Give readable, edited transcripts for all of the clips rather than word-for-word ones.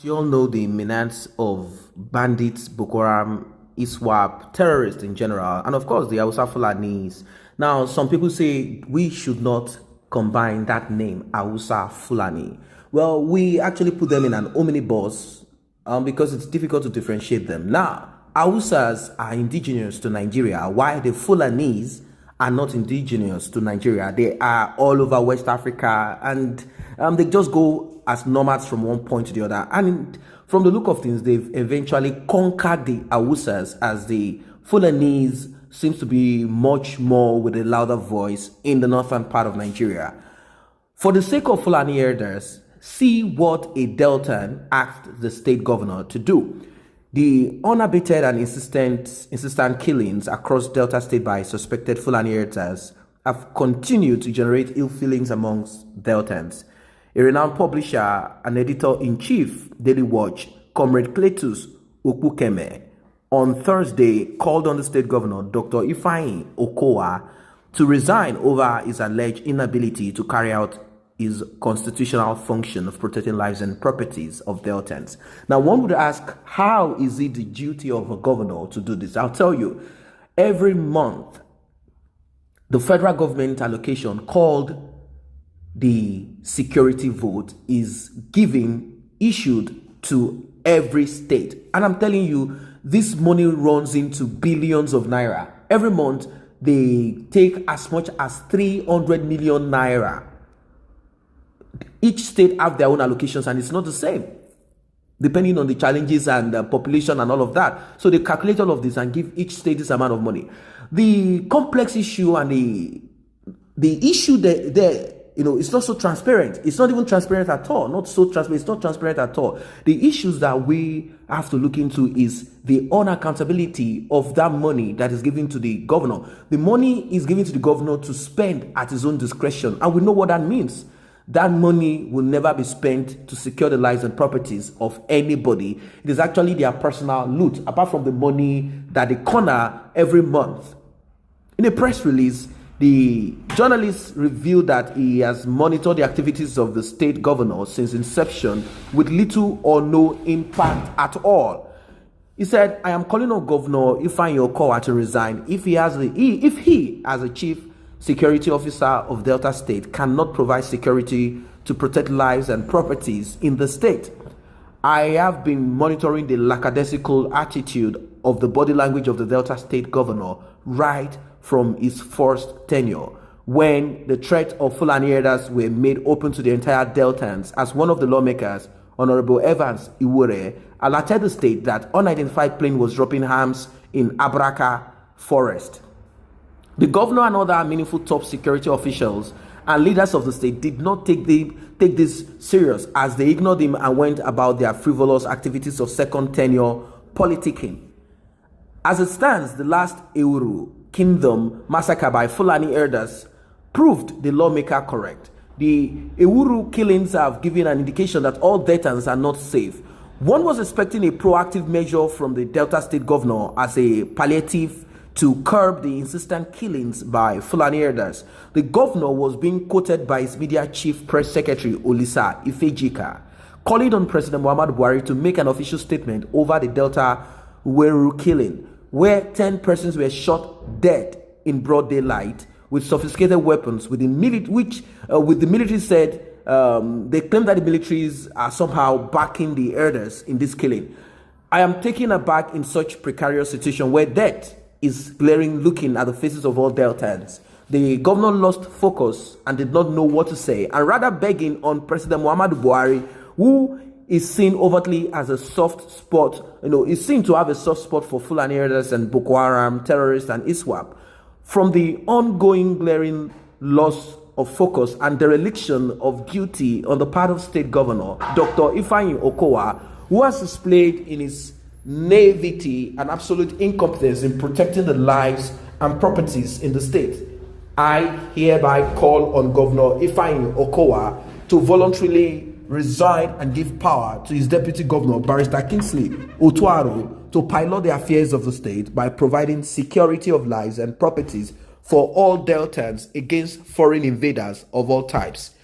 You all know the menace of bandits, Boko Haram, ISWAP, terrorists in general, and of course the Hausa Fulanis. Now, some people say we should not combine that name, Hausa Fulani. Well, we actually put them in an omnibus because it's difficult to differentiate them. Now, Hausas are indigenous to Nigeria, while the Fulanis are not indigenous to Nigeria. They are all over West Africa, and they just go as nomads from one point to the other. And from the look of things, they've eventually conquered the Hausas, as the Fulanese seems to be much more with a louder voice in the northern part of Nigeria. For the sake of Fulani herders, see what a Deltan asked the state governor to do. The unabated and insistent killings across Delta State by suspected Fulani herders have continued to generate ill feelings amongst Deltans. A renowned publisher and editor-in-chief, Daily Watch, Comrade Cletus Okukeme, on Thursday called on the state governor, Dr. Ifeanyi Okowa, to resign over his alleged inability to carry out his constitutional function of protecting lives and properties of Deltans. Now, one would ask, how is it the duty of a governor to do this? I'll tell you. Every month, the federal government allocation called the security vote is issued to every state. And I'm telling you, this money runs into billions of naira. Every month, they take as much as 300 million naira. Each state have their own allocations, and it's not the same, depending on the challenges and the population and all of that. So they calculate all of this and give each state this amount of money. The complex issue and the issue there, it's not so transparent. It's not even transparent at all. Not so transparent. It's not transparent at all. The issues that we have to look into is the unaccountability of that money that is given to the governor. The money is given to the governor to spend at his own discretion, and we know what that means. That money will never be spent to secure the lives and properties of anybody. It is actually their personal loot, apart from the money that they corner every month. In a press release, the journalist revealed that he has monitored the activities of the state governor since inception with little or no impact at all. He said, "I am calling on Governor Ifeanyi Okowa to resign if he, as a chief security officer of Delta State, cannot provide security to protect lives and properties in the state. I have been monitoring the lackadaisical attitude of the body language of the Delta State governor right from his first tenure, when the threat of Fulani herders were made open to the entire Deltans, as one of the lawmakers, Honorable Evans Iwure, alerted the state that unidentified plane was dropping arms in Abraka Forest. The governor and other meaningful top security officials and leaders of the state did not take this serious, as they ignored him and went about their frivolous activities of second tenure politicking. As it stands, the last Euru Kingdom massacre by Fulani herders proved the lawmaker correct. The Euru killings have given an indication that all Deltans are not safe. One was expecting a proactive measure from the Delta State governor as a palliative to curb the insistent killings by Fulani herders. The governor was being quoted by his media chief press secretary, Olisa Ifejika, calling on President Muhammadu Buhari to make an official statement over the Delta Weru killing, where 10 persons were shot dead in broad daylight with sophisticated weapons, with the military said they claim that the militaries are somehow backing the herders in this killing. I am taken aback in such precarious situation where death is glaring, looking at the faces of all Deltans. The governor lost focus and did not know what to say, and rather begging on President Muhammadu Buhari, who is seen overtly as a soft spot, is seen to have a soft spot for Fulani herders and Boko Haram, terrorists, and ISWAP. From the ongoing glaring loss of focus and dereliction of duty on the part of State Governor Dr. Ifeanyi Okowa, who has displayed in his naivety and absolute incompetence in protecting the lives and properties in the state, I hereby call on Governor Ifeanyi Okowa to voluntarily resign and give power to his deputy governor, Barrister Kingsley Otuaro, to pilot the affairs of the state by providing security of lives and properties for all Deltans against foreign invaders of all types.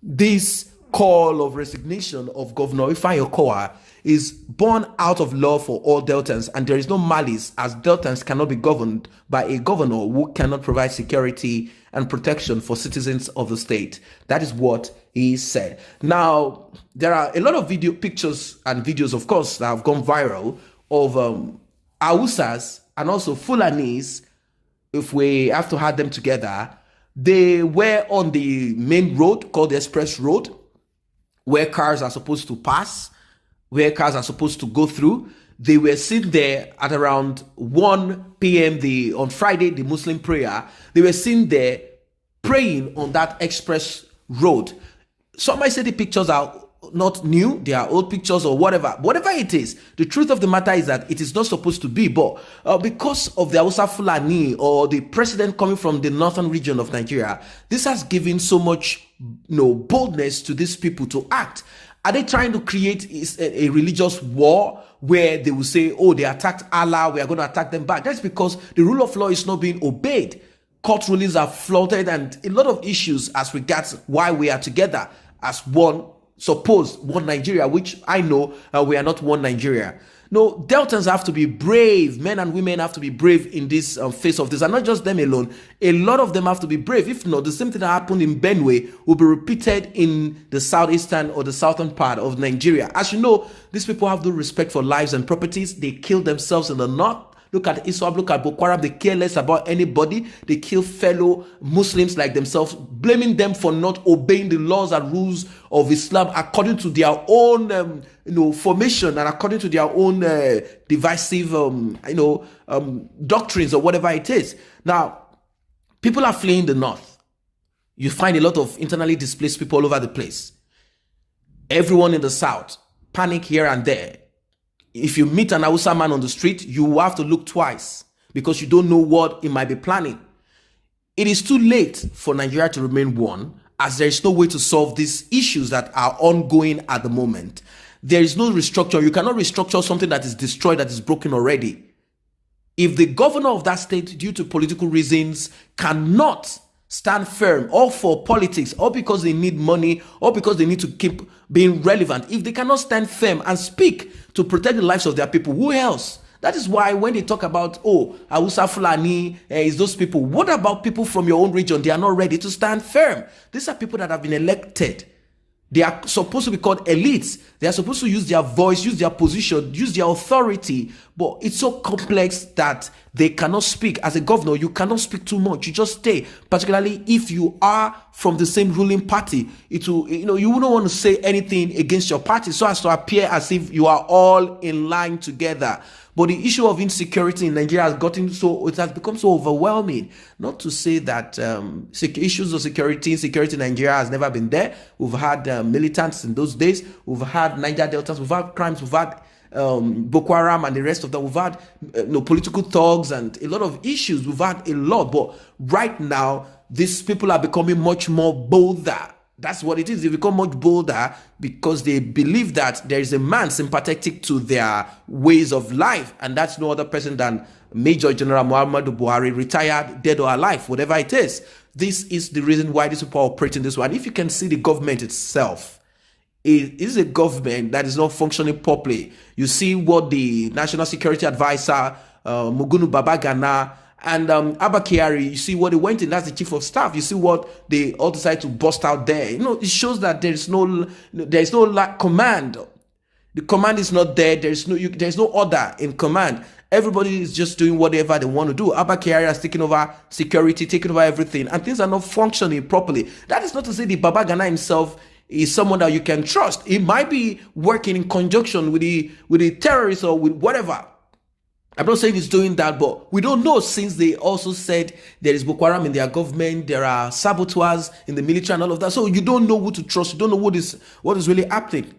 This call of resignation of Governor Ifeanyi Okowa is born out of love for all Deltans, and there is no malice, as Deltans cannot be governed by a governor who cannot provide security and protection for citizens of the state. That is what he said. Now, there are a lot of pictures and videos, of course, that have gone viral of Hausas and also Fulanis, if we have to add them together. They were on the main road called the Express Road, where cars are supposed to pass, where cars are supposed to go through. They were seen there at around 1 p.m. on Friday, the Muslim prayer. They were seen there praying on that express road. Some might say the pictures are not new, they are old pictures or whatever. Whatever it is, the truth of the matter is that it is not supposed to be. But because of the Hausa Fulani or the president coming from the northern region of Nigeria, this has given so much boldness to these people to act. Are they trying to create a religious war where they will say, oh, they attacked Allah, we are going to attack them back? That's because the rule of law is not being obeyed. Court rulings are flouted, and a lot of issues as regards why we are together as one Nigeria, which I know we are not one Nigeria. No, Deltans have to be brave. Men and women have to be brave in this face of this, and not just them alone. A lot of them have to be brave. If not, the same thing that happened in Benue will be repeated in the southeastern or the southern part of Nigeria. As you know, these people have no respect for lives and properties. They kill themselves in the north. Look at ISWAP, look at Boko Haram. They care less about anybody. They kill fellow Muslims like themselves, blaming them for not obeying the laws and rules of Islam according to their own, formation and according to their own divisive, doctrines or whatever it is. Now, people are fleeing the north. You find a lot of internally displaced people all over the place. Everyone in the south, panic here and there. If you meet an Hausa man on the street, you will have to look twice because you don't know what he might be planning. It is too late for Nigeria to remain one, as there is no way to solve these issues that are ongoing at the moment. There is no restructure. You cannot restructure something that is destroyed, that is broken already. If the governor of that state, due to political reasons, cannot stand firm, or for politics, or because they need money, or because they need to keep being relevant, if they cannot stand firm and speak to protect the lives of their people, who else? That is why when they talk about, oh, Hausa Fulani, is those people, what about people from your own region? They are not ready to stand firm. These are people that have been elected. They are supposed to be called elites. They are supposed to use their voice, use their position, use their authority. But it's so complex that they cannot speak. As a governor, you cannot speak too much. You just stay. Particularly if you are from the same ruling party, it will, you wouldn't want to say anything against your party so as to appear as if you are all in line together. But the issue of insecurity in Nigeria it has become so overwhelming. Not to say that issues of insecurity in Nigeria has never been there. We've had militants in those days. We've had Niger Deltas. We've had crimes. We've had Boko Haram and the rest of them. We've had political thugs and a lot of issues. We've had a lot. But right now, these people are becoming much more bolder. That's what it is. They become much bolder because they believe that there is a man sympathetic to their ways of life, and that's no other person than Major General Muhammadu Buhari, retired, dead or alive, whatever it is. This is the reason why these people are operating this way. And if you can see the government itself, it is a government that is not functioning properly. You see what the National Security Advisor, Mugunu Babagana, and Abba Kyari, you see what they went in, that's the chief of staff. You see what they all decided to bust out there. It shows that there is no command. The command is not there. There's no order in command. Everybody is just doing whatever they want to do. Abba Kyari has taken over security, taken over everything, and things are not functioning properly. That is not to say the Babagana himself is someone that you can trust. He might be working in conjunction with the terrorists or with whatever. I'm not saying he's doing that, but we don't know, since they also said there is Boko Haram in their government, there are saboteurs in the military and all of that. So you don't know who to trust. You don't know what is really happening.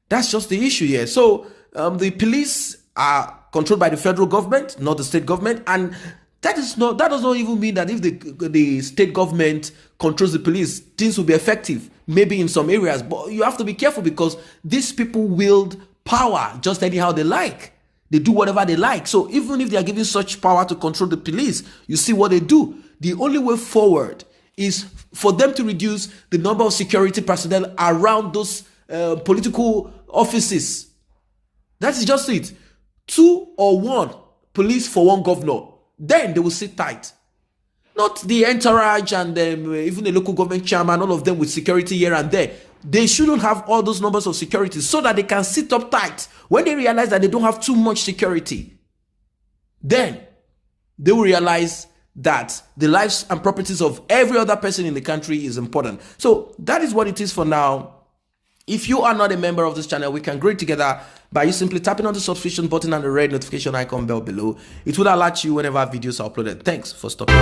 That's just the issue here. So the police are controlled by the federal government, not the state government. And that does not even mean that if the state government controls the police, things will be effective. Maybe in some areas, but you have to be careful because these people wield power just anyhow they like. They do whatever they like. So even if they are given such power to control the police, you see what they do. The only way forward is for them to reduce the number of security personnel around those political offices. That is just it. 2 or 1 police for 1 governor. Then they will sit tight. Not the entourage and even the local government chairman, all of them with security here and there. They shouldn't have all those numbers of security so that they can sit up tight. When they realize that they don't have too much security, then they will realize that the lives and properties of every other person in the country is important. So that is what it is for now. If you are not a member of this channel, we can grow it together by you simply tapping on the subscription button and the red notification icon bell below. It will alert you whenever videos are uploaded. Thanks for stopping.